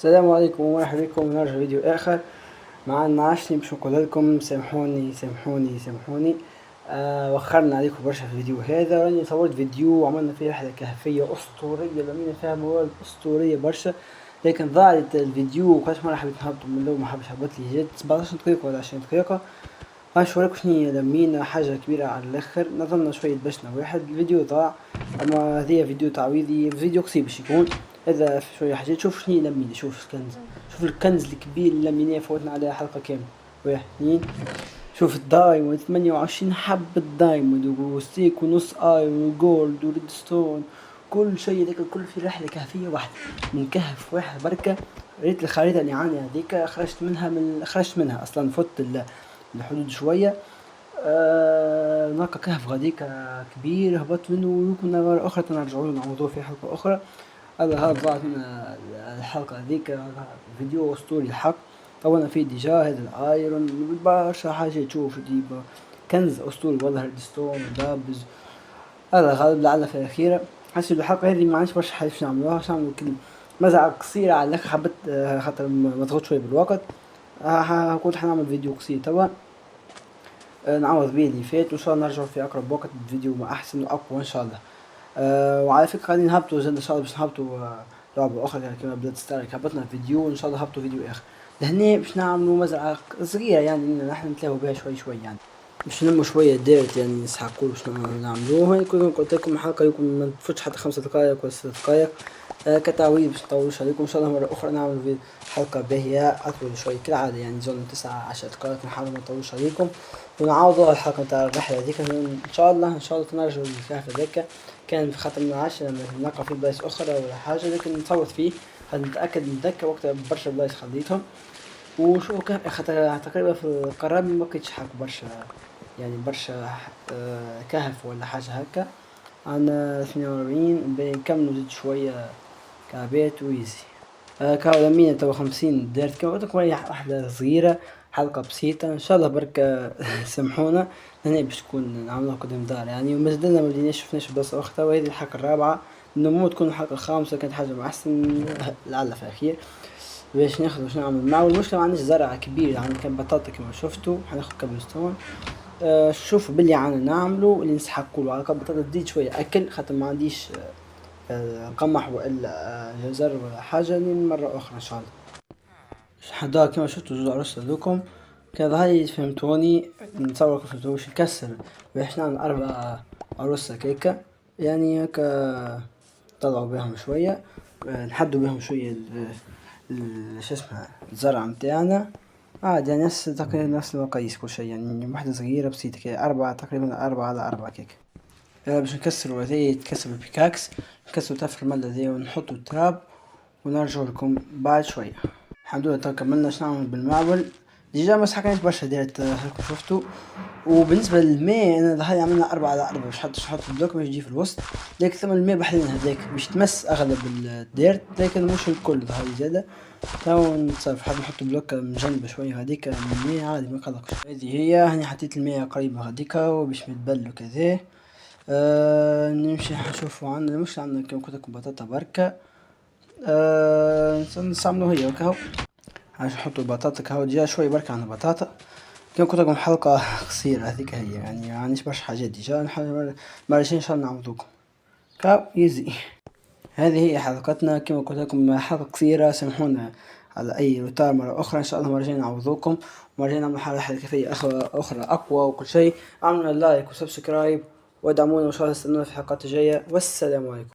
السلام عليكم ومرحبا بكم ونرجع فيديو آخر. معنا عشرين باش نقول لكم سامحوني. وخرنا عليكم برشا في الفيديو هذا. راني صورت فيديو وعملنا فيه رحلة كهفية أسطورية، لمينا فيها مواد أسطورية برشا، لكن ضاعت الفيديو وقاش مرة حبيت نهبطو من لو ما حبش هبط لي جد 17 دقيقة ولا 20 دقيقة. هنشوفكم شنيا لمينا حاجة كبيرة على الآخر، نظن شوية بشنا واحد الفيديو ضاع، أما هذيا فيديو تعويضي، فيديو قصير باش يكون. هذا في شوية حاجات. شوف شنيا لمينا، شوف الكنز، شوف الكنز الكبير اللي لميناه، فوتنا عليه حلقة كاملة. واحد اثنين، شوف الدايموند 28 حبة دايموند وستيك ونص ايرون وجولد وريدستون، كل شيء ذاك الكل في رحلة كهفية واحدة من كهف واحد بركة. ريت الخريطة اللي عندي هذيك خرجت منها اصلا، فوت الحدود شوية. هناك كهف غاديك كبير هبطت منه، وكنا مرة أخرى تنرجعوا له نعوضوه في حلقة أخرى. هذا ضاعت من الحلقة هذيك، فيديو أسطوري الحق. طولنا فيه ديجا، هذا الآيرون برشا حاجات، تشوف ديما كنز أسطوري والله، ريدستون ودابز. هذا غالب لعل في الأخيرة. حسيت الحلقة هذه ما عنديش برشا حاجة باش نعملوها، باش نعملو كل مزعة قصيرة على الآخر، حبيت خاطر مضغوط شوية بالوقت. كنت حنعمل فيديو قصير توا، نعوض بيه اللي فات، وان شاء الله نرجعوا في اقرب وقت بفيديو ما احسن واقوى ان شاء الله. وعلى فكره قاعدين نهبطوا زاد ان شاء الله، باش نهبطوا لعبه اخرى يعني كما بلاد ستارك، هبطنا فيديو وان شاء الله هبطوا فيديو اخر. لهنا باش نعملوا مزرعه صغيره يعني، نحن نتلاهوا بها شوي يعني، باش ننمو شويه ديرت يعني، نسحقوا باش نعملوه. يكون قلت لكم الحلقه يكون ما تفوتش حتى 5 دقائق ولا 6 دقائق. كتعويض باش نطولوش عليكم، ان شاء الله مره اخرى نعمل في حلقه باهيه اطول شويه كالعاده يعني، زون 9 10 دقائق، نحاول ما نطولوش عليكم ونعوضوا الحلقه نتاع الرحله هذيك ان شاء الله. تنرجعوا للكهف هذاك، كان في خاطر من 10 لما نلقى في بلايص اخرى ولا حاجه، لكن نصوت فيه نتاكد نتذكر وقتها برشا بلايص خليتهم. وشو كهف خاطر تقريبا في القراب ما كنتش حق برشا يعني، برشا كهف ولا حاجه هكا. عندنا 48 بنكملوا زيد شويه كعبات ويزي. كاو لمينا توا 50 دارت، كما قلت لكم هي واحدة صغيرة، حلقة بسيطة ان شاء الله بركة. سامحونا، هنا باش تكون نعملوها قدام دار يعني، ومازلنا ما بديناش شفناش بلاصة أخرى، وهذه الحلقة الرابعة، إنه تكون الحلقة الخامسة كانت حاجة ما أحسن لعل في الأخير. باش ناخذ باش نعمل معه، المشكلة ما عنديش زرع كبير يعني، كان بطاطا كما شفتوا، حناخذ كابلستون. شوفوا باللي عنا نعملوا اللي نسحقوا له على بطاطا، تزيد شوية أكل خاطر ما عنديش قمح والا جزر ولا حاجة، مرة أخرى إن شاء الله. حدا كما شفتوا زوج عروس هذوكم، كذا هاي فهمتوني، نتصور فهمتوش نكسر باش نعمل 4 عروس هكاكا يعني، هكا طلعوا بهم شوية، نحدوا بهم شوية شو اسمها الزرع متاعنا عادي يعني، تقريبا نفس المقاييس كل شيء يعني، واحدة صغيرة بسيطة كده، 4 تقريبا 4 على 4 كيك. باش نكسروا هذي، يتكسر بالبيكاكس، نكسروا تفر الملة ذي ونحطوا التراب ونرجع لكم بعد شوية. الحمد لله تو كملنا اش نعمل بالمعول، ديجا ما سحقناش برشا دارت هاكا شفتوا. وبالنسبة للماء انا هاي عملنا 4 على 4 باش نحط البلوك باش يجي في الوسط، لكن ثم الماء بحلين هذاك باش تمس اغلب الدارت لكن مش الكل هاي زادة. تو نتصرف، حاب نحط بلوك من جنب شوية هذيك من الماء عادي ما قلقش. هذه هي هني حطيت الماء قريبة هذيكا وباش متبل وكذا. نمشي نشوفوا عندنا، مش عندنا كم قلت لكم بطاطا بركة. نستعملوا هي وكهو، عشان نحطوا البطاطا كهو ديجا شوي بركة عن البطاطا. كم قلت لكم حلقة قصيرة هذيك هي يعني، ما عنديش برشا حاجات ديجا، مرتين ان شاء الله نعوضوكم كاو يزي. هذه هي حلقتنا كما قلت لكم، حلقة قصيرة، سامحونا على اي روتار. مرة اخرى ان شاء الله مرتين نعوضوكم، مرتين نعمل حلقة كيفية اخرى اقوى وكل شيء. اعملوا لايك وسبسكرايب وادعمونا، وان شاء الله استنونا في الحلقات الجاية، والسلام عليكم.